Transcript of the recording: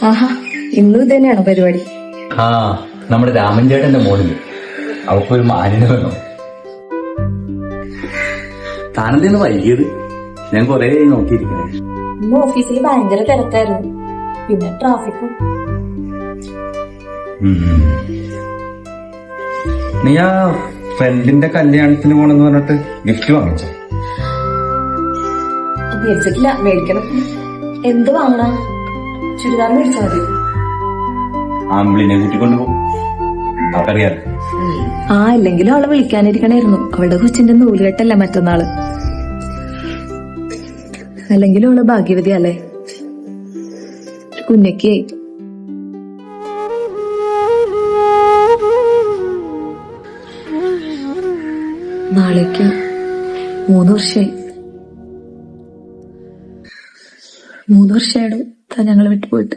ആഹാ, ഇന്നും ഇത് തന്നെയാണോ പരിപാടി? ആ, നമ്മുടെ രാമൻ ചേട്ടന്റെ മോളില് അവക്കൊരു മാനിന് വേണം. താനെന്തെന്ന് വൈകിയത്? ഞാൻ കൊറേ നോക്കിയിരിക്കണേ. ഇന്ന് ഓഫീസിൽ ഭയങ്കര തിരക്കായിരുന്നു, പിന്നെ ട്രാഫിക്കും. നീ ആ ഫ്രണ്ടിന്റെ കല്യാണത്തിന് പോണെന്ന് പറഞ്ഞിട്ട് ഗിഫ്റ്റ് വാങ്ങിച്ചോ? മേടിച്ചിട്ടില്ല, മേടിക്കണം. എന്ത് വാങ്ങണം? ചുരിദാർ മേടിച്ചാൽ മതി. ആമ്പിളിനെ കൂട്ടിക്കൊണ്ടുപോകും, അവക്കറിയാതെ. ഇല്ലെങ്കിലും അവളെ വിളിക്കാനിരിക്കണായിരുന്നു. അവളുടെ കൊച്ചിന്റെ നൂലുകെട്ടല്ല മറ്റന്നാള്. അല്ലെങ്കിലും അവള് ഭാഗ്യവതി അല്ലേ, കുഞ്ഞയ്ക്ക്. നാളേക്ക് 3 വർഷമായി. 3 വർഷമായിടും ഞങ്ങളെ വിട്ടുപോയിട്ട്.